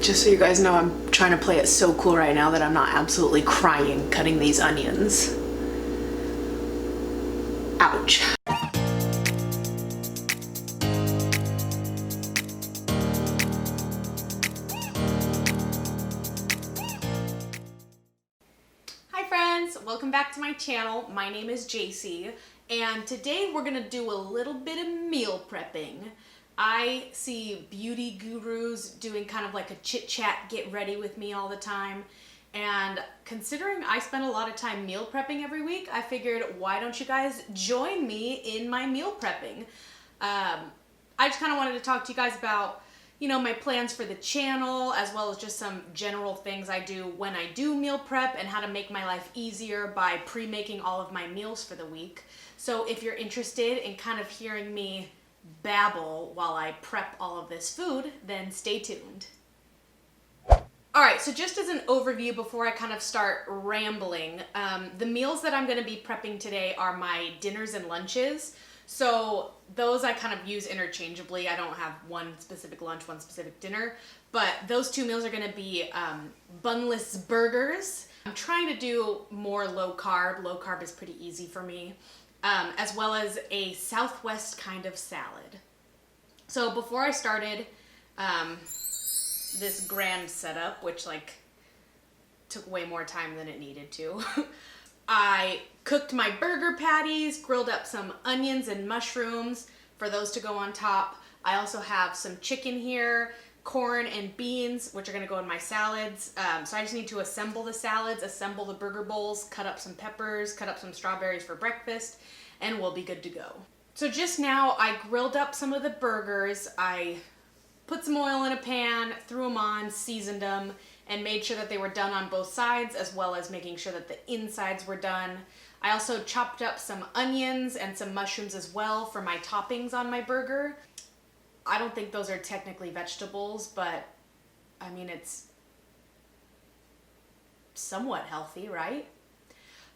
Just so you guys know, I'm trying to play it so cool right now that I'm not absolutely crying cutting these onions. Ouch. Hi friends, welcome back to my channel. My name is JC, and today we're gonna do a little bit of meal prepping. I see beauty gurus doing kind of like a chit chat, get ready with me all the time. And considering I spend a lot of time meal prepping every week, I figured, why don't you guys join me in my meal prepping? I just kind of wanted to talk to you guys about, you know, my plans for the channel, as well as just some general things I do when I do meal prep and how to make my life easier by pre-making all of my meals for the week. So if you're interested in kind of hearing me babble while I prep all of this food, then stay tuned. Alright, so just as an overview before I kind of start rambling, the meals that I'm going to be prepping today are my dinners and lunches. So those I kind of use interchangeably. I don't have one specific lunch, one specific dinner, but those two meals are going to be bunless burgers. I'm trying to do more low carb. Low carb is pretty easy for me. As well as a Southwest kind of salad. So before I started this grand setup, which like took way more time than it needed to, I cooked my burger patties, grilled up some onions and mushrooms for those to go on top. I also have some chicken here, corn and beans, which are going to go in my salads. So I just need to assemble the salads, assemble the burger bowls, cut up some peppers, cut up some strawberries for breakfast, and we'll be good to go. So just now I grilled up some of the burgers. I put some oil in a pan, threw them on, seasoned them, and made sure that they were done on both sides, as well as making sure that the insides were done. I also chopped up some onions and some mushrooms as well for my toppings on my burger. I don't think those are technically vegetables, but I mean, it's somewhat healthy, right?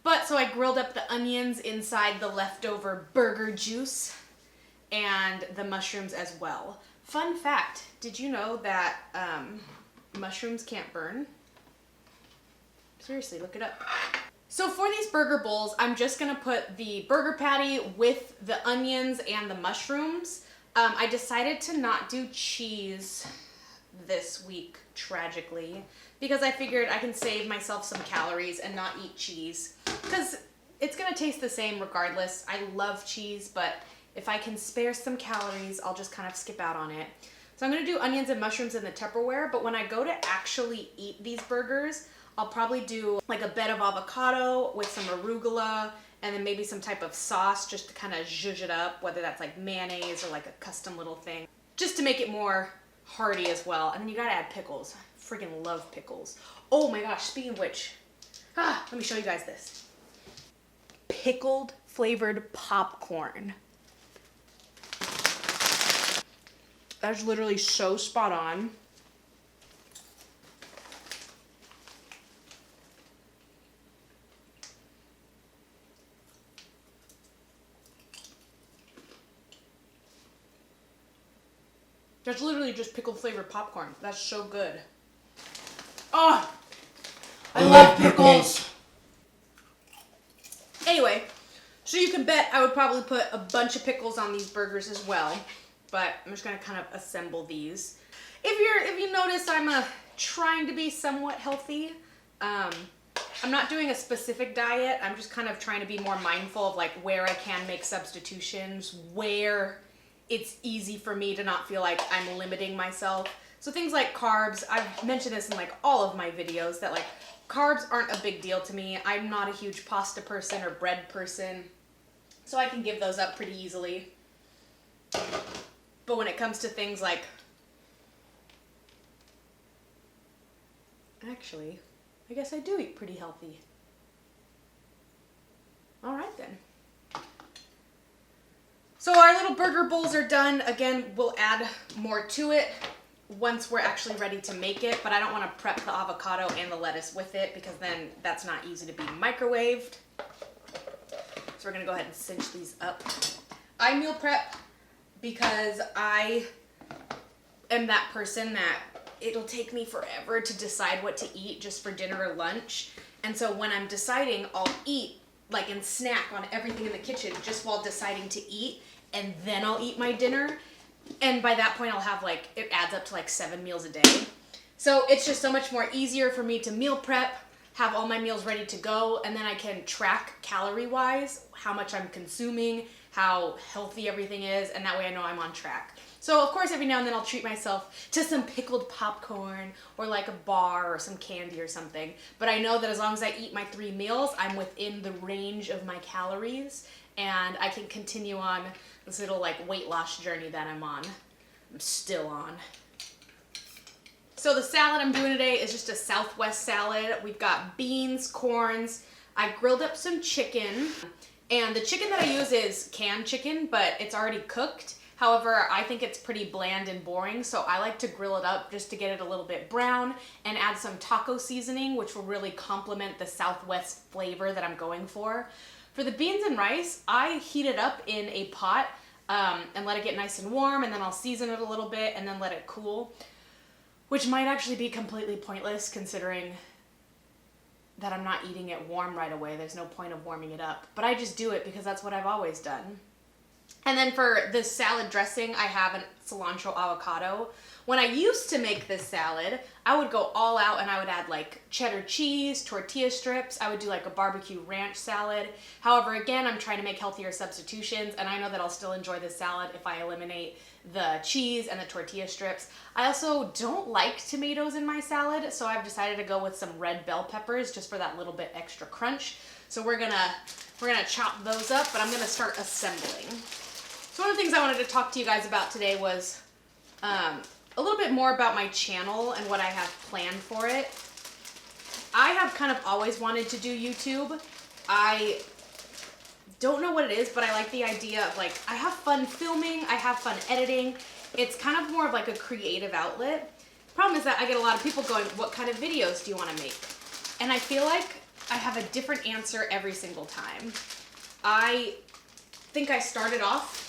But so I grilled up the onions inside the leftover burger juice and the mushrooms as well. Fun fact, did you know that mushrooms can't burn? Seriously, look it up. So for these burger bowls, I'm just gonna put the burger patty with the onions and the mushrooms. I decided to not do cheese this week, tragically, because I figured I can save myself some calories and not eat cheese, because it's gonna taste the same regardless. I love cheese, but if I can spare some calories, I'll just kind of skip out on it. So I'm gonna do onions and mushrooms in the Tupperware, but when I go to actually eat these burgers, I'll probably do like a bed of avocado with some arugula, and then maybe some type of sauce just to kind of zhuzh it up, whether that's like mayonnaise or like a custom little thing, just to make it more hearty as well. And then you gotta add pickles. I freaking love pickles. Oh my gosh, speaking of which, let me show you guys this. Pickled flavored popcorn. That's literally so spot on. That's literally just pickled flavored popcorn. That's so good. Oh, I love pickles. Anyway, so you can bet I would probably put a bunch of pickles on these burgers as well, but I'm just gonna kind of assemble these. If you notice, I'm trying to be somewhat healthy. I'm not doing a specific diet. I'm just kind of trying to be more mindful of like where I can make substitutions, where it's easy for me to not feel like I'm limiting myself. So things like carbs, I've mentioned this in like all of my videos, that like carbs aren't a big deal to me. I'm not a huge pasta person or bread person, so I can give those up pretty easily. But when it comes to things like, actually, I guess I do eat pretty healthy. All right then. So our little burger bowls are done. Again, we'll add more to it once we're actually ready to make it, but I don't want to prep the avocado and the lettuce with it because then that's not easy to be microwaved. So we're gonna go ahead and cinch these up. I meal prep because I am that person that it'll take me forever to decide what to eat just for dinner or lunch. And so when I'm deciding, I'll eat like and snack on everything in the kitchen just while deciding to eat, and then I'll eat my dinner. And by that point I'll have like, it adds up to like 7 meals a day. So it's just so much more easier for me to meal prep, have all my meals ready to go, and then I can track calorie-wise how much I'm consuming, how healthy everything is, and that way I know I'm on track. So of course every now and then I'll treat myself to some pickled popcorn or like a bar or some candy or something. But I know that as long as I eat my 3 meals, I'm within the range of my calories, and I can continue on this little like weight loss journey that I'm still on. So the salad I'm doing today is just a Southwest salad. We've got beans, corns. I grilled up some chicken, and the chicken that I use is canned chicken, but it's already cooked. However, I think it's pretty bland and boring, so I like to grill it up just to get it a little bit brown and add some taco seasoning, which will really complement the Southwest flavor that I'm going for. For the beans and rice, I heat it up in a pot and let it get nice and warm, and then I'll season it a little bit and then let it cool, which might actually be completely pointless considering that I'm not eating it warm right away. There's no point of warming it up, but I just do it because that's what I've always done. And then for the salad dressing, I have a cilantro avocado. When I used to make this salad, I would go all out and I would add like cheddar cheese, tortilla strips. I would do like a barbecue ranch salad. However, again, I'm trying to make healthier substitutions, and I know that I'll still enjoy this salad if I eliminate the cheese and the tortilla strips. I also don't like tomatoes in my salad, so I've decided to go with some red bell peppers just for that little bit extra crunch. So we're gonna chop those up, but I'm gonna start assembling. So one of the things I wanted to talk to you guys about today was a little bit more about my channel and what I have planned for it. I have kind of always wanted to do YouTube. I don't know what it is, but I like the idea of like, I have fun filming, I have fun editing. It's kind of more of like a creative outlet. Problem is that I get a lot of people going, what kind of videos do you want to make? And I feel like I have a different answer every single time. I think I started off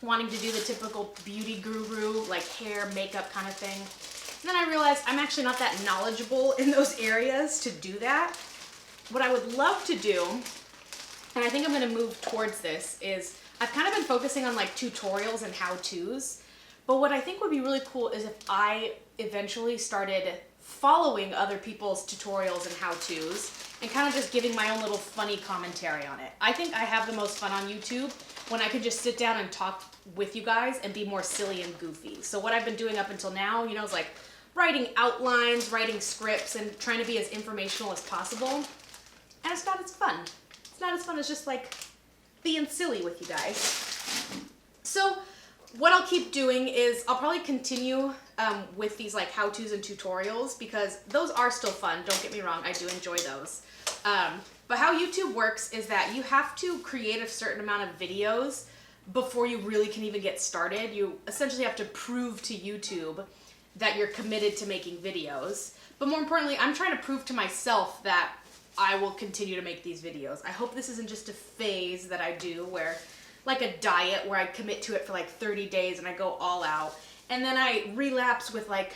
wanting to do the typical beauty guru, like hair, makeup kind of thing. And then I realized I'm actually not that knowledgeable in those areas to do that. What I would love to do, and I think I'm gonna move towards this, is I've kind of been focusing on like tutorials and how-tos, but what I think would be really cool is if I eventually started following other people's tutorials and how-tos and kind of just giving my own little funny commentary on it. I think I have the most fun on YouTube when I can just sit down and talk with you guys and be more silly and goofy. So what I've been doing up until now, you know, is like writing outlines, writing scripts, and trying to be as informational as possible. And it's not as fun. It's not as fun as just like being silly with you guys. So what I'll keep doing is I'll probably continue with these like how-tos and tutorials because those are still fun. Don't get me wrong, I do enjoy those. But how YouTube works is that you have to create a certain amount of videos before you really can even get started. You essentially have to prove to YouTube that you're committed to making videos. But more importantly, I'm trying to prove to myself that I will continue to make these videos. I hope this isn't just a phase that I do where, like a diet where I commit to it for like 30 days and I go all out. And then I relapse with like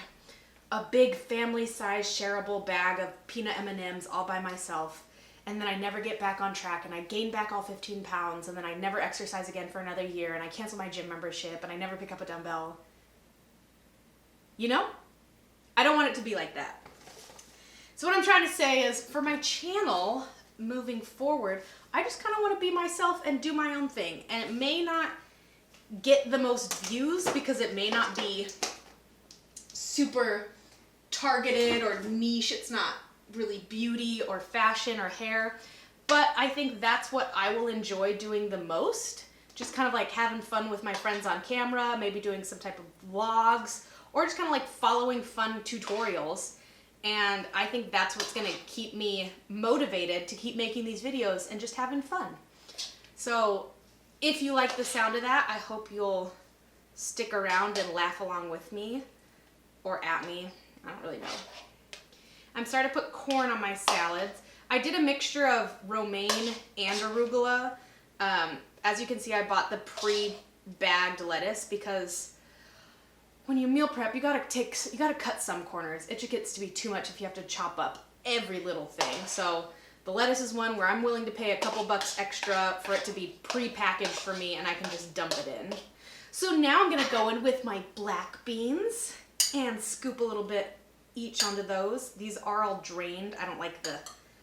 a big family-sized shareable bag of peanut M&Ms all by myself. And then I never get back on track and I gain back all 15 pounds and then I never exercise again for another year and I cancel my gym membership and I never pick up a dumbbell. You know? I don't want it to be like that. So what I'm trying to say is for my channel moving forward, I just kind of want to be myself and do my own thing. And it may not get the most views because it may not be super targeted or niche. It's not really beauty or fashion or hair, but I think that's what I will enjoy doing the most. Just kind of like having fun with my friends on camera, maybe doing some type of vlogs, or just kind of like following fun tutorials. And I think that's what's gonna keep me motivated to keep making these videos and just having fun. So if you like the sound of that, I hope you'll stick around and laugh along with me or at me. I don't really know. I'm starting to put corn on my salads. I did a mixture of romaine and arugula. As you can see, I bought the pre-bagged lettuce because when you meal prep, you gotta cut some corners. It just gets to be too much if you have to chop up every little thing. So the lettuce is one where I'm willing to pay a couple bucks extra for it to be pre-packaged for me and I can just dump it in. So now I'm gonna go in with my black beans and scoop a little bit each onto those. These are all drained. I don't like the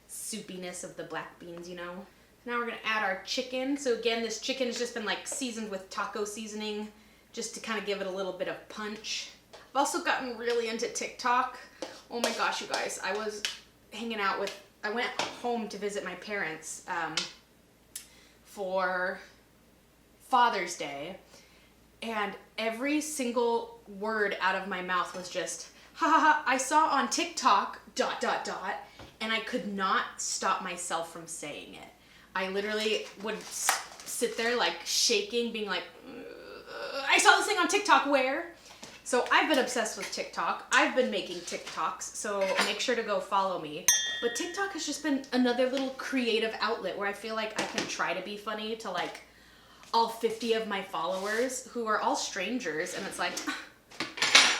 soupiness of the black beans, you know. Now we're gonna add our chicken. So again, this chicken has just been like seasoned with taco seasoning just to kind of give it a little bit of punch. I've also gotten really into TikTok. Oh my gosh, you guys. I went home to visit my parents for Father's Day, and every single word out of my mouth was just, ha ha ha, I saw on TikTok, ... and I could not stop myself from saying it. I literally would sit there like shaking, being like, I saw this thing on TikTok, where? So I've been obsessed with TikTok. I've been making TikToks, so make sure to go follow me. But TikTok has just been another little creative outlet where I feel like I can try to be funny to like all 50 of my followers who are all strangers, and it's like,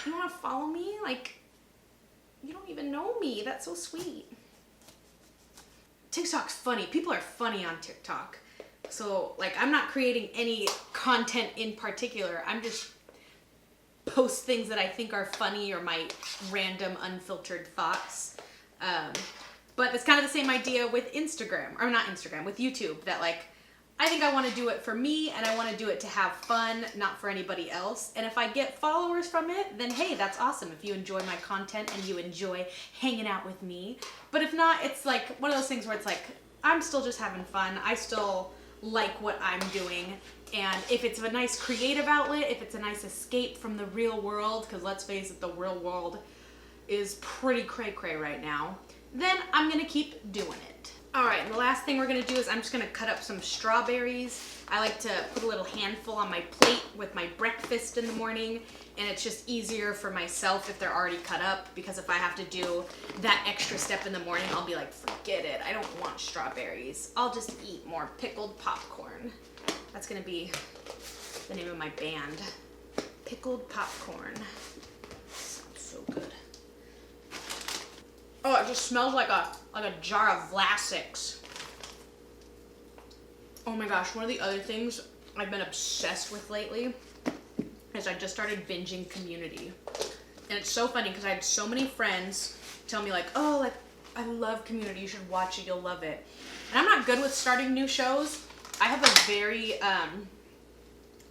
you want to follow me? Like, you don't even know me. That's so sweet. TikTok's funny. People are funny on TikTok. So, like, I'm not creating any content in particular. I'm just post things that I think are funny or my random unfiltered thoughts. But it's kind of the same idea with Instagram, or not Instagram, with YouTube, that like, I think I want to do it for me and I want to do it to have fun, not for anybody else. And if I get followers from it, then hey, that's awesome. If you enjoy my content and you enjoy hanging out with me. But if not, it's like one of those things where it's like, I'm still just having fun. I still like what I'm doing. And if it's a nice creative outlet, if it's a nice escape from the real world, because let's face it, the real world is pretty cray-cray right now, then I'm gonna keep doing it. All right, and the last thing we're gonna do is I'm just gonna cut up some strawberries. I like to put a little handful on my plate with my breakfast in the morning, and it's just easier for myself if they're already cut up, because if I have to do that extra step in the morning, I'll be like, forget it, I don't want strawberries. I'll just eat more pickled popcorn. That's gonna be the name of my band. Pickled Popcorn. Sounds so good. Oh, it just smells like a jar of Vlasics. Oh my gosh, one of the other things I've been obsessed with lately is I just started binging Community. And it's so funny because I had so many friends tell me like, oh, like, I love Community, you should watch it, you'll love it. And I'm not good with starting new shows. I have a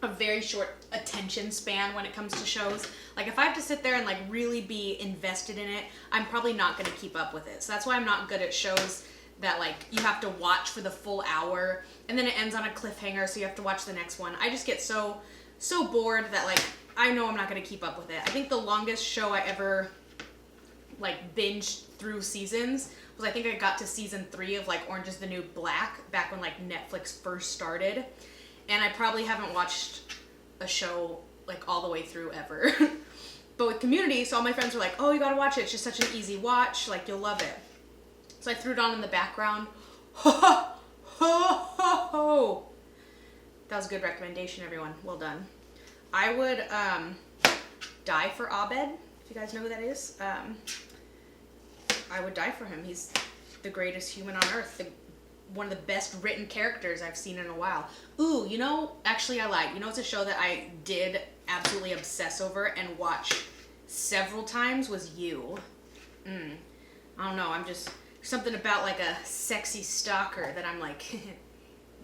very short attention span when it comes to shows. Like if I have to sit there and like really be invested in it, I'm probably not going to keep up with it. So that's why I'm not good at shows that like you have to watch for the full hour and then it ends on a cliffhanger, so you have to watch the next one. I just get so bored that like I know I'm not going to keep up with it. I think the longest show I ever like binged through seasons was, I think I got to season 3 of like Orange is the New Black back when like Netflix first started. And I probably haven't watched a show like all the way through ever. But with Community, so all my friends were like, oh, you gotta watch it. It's just such an easy watch. Like, you'll love it. So I threw it on in the background. Ho, ho, ho, ho, ho. That was a good recommendation, everyone. Well done. I would die for Abed, if you guys know who that is. I would die for him. He's the greatest human on earth. One of the best written characters I've seen in a while. Ooh, you know, actually I lied. You know, it's a show that I did absolutely obsess over and watch several times was You. I don't know, I'm just, something about like a sexy stalker that I'm like,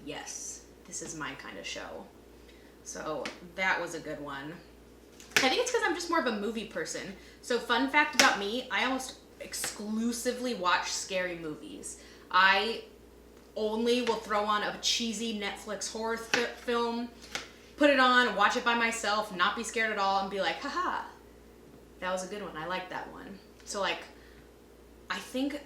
yes, this is my kind of show. So that was a good one. I think it's because I'm just more of a movie person. So fun fact about me, I almost exclusively watch scary movies. I only will throw on a cheesy Netflix horror film, put it on, watch it by myself, not be scared at all, and be like, haha, that was a good one. I like that one. So like, I think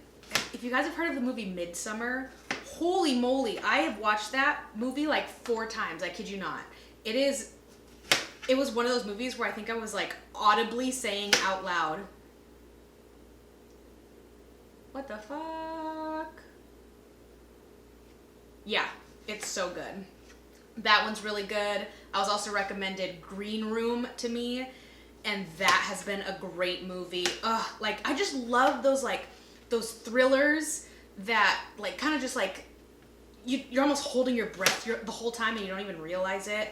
if you guys have heard of the movie Midsommar, holy moly, I have watched that movie like 4 times. I kid you not. It was one of those movies where I think I was like audibly saying out loud, what the fuck? Yeah, it's so good. That one's really good. I was also recommended Green Room to me, and that has been a great movie. Ugh, like I just love those those thrillers that like kind of just like you're almost holding your breath the whole time and you don't even realize it.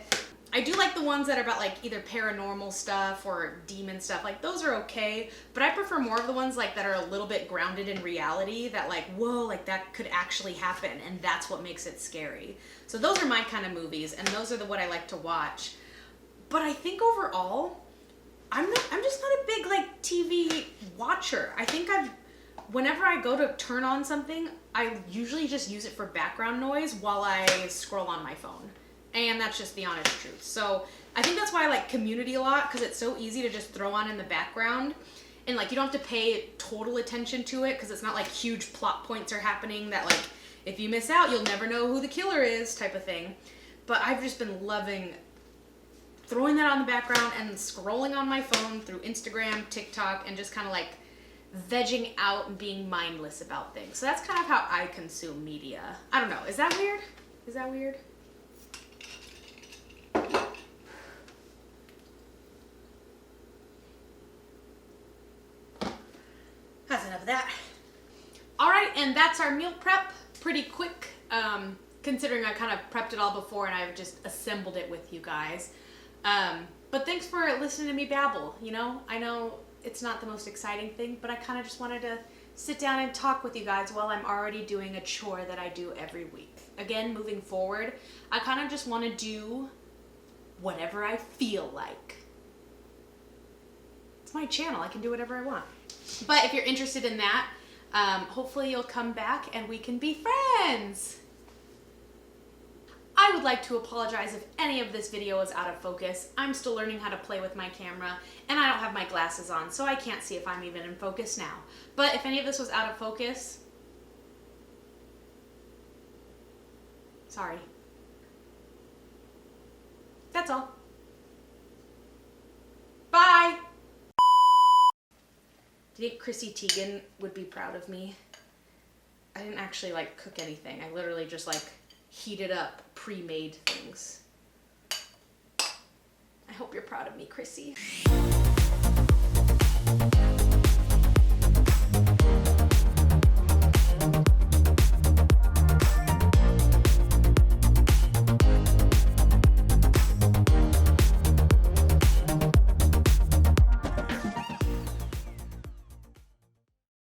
I do like the ones that are about like either paranormal stuff or demon stuff. Like those are okay, but I prefer more of the ones like that are a little bit grounded in reality, that like, whoa, like that could actually happen, and that's what makes it scary. So those are my kind of movies, and those are what I like to watch. But I think overall, I'm just not a big like TV watcher. I think whenever I go to turn on something, I usually just use it for background noise while I scroll on my phone. And that's just the honest truth. So I think that's why I like Community a lot, because it's so easy to just throw on in the background. And like you don't have to pay total attention to it, because it's not like huge plot points are happening that like if you miss out, you'll never know who the killer is type of thing. But I've just been loving throwing that on the background and scrolling on my phone through Instagram, TikTok, and just kind of like vegging out and being mindless about things. So that's kind of how I consume media. I don't know. Is that weird? Is that weird? That's enough of that. All right, and that's our meal prep. Pretty quick, considering I kind of prepped it all before and I've just assembled it with you guys. But thanks for listening to me babble. You know, I know it's not the most exciting thing, but I kind of just wanted to sit down and talk with you guys while I'm already doing a chore that I do every week. Again, moving forward, I kind of just want to do whatever I feel like. It's my channel. I can do whatever I want. But if you're interested in that, hopefully you'll come back and we can be friends. I would like to apologize if any of this video is out of focus. I'm still learning how to play with my camera, and I don't have my glasses on, so I can't see if I'm even in focus now. But if any of this was out of focus, sorry. That's all. Bye! Do you think Chrissy Teigen would be proud of me? I didn't actually like cook anything. I literally just like heated up pre-made things. I hope you're proud of me, Chrissy.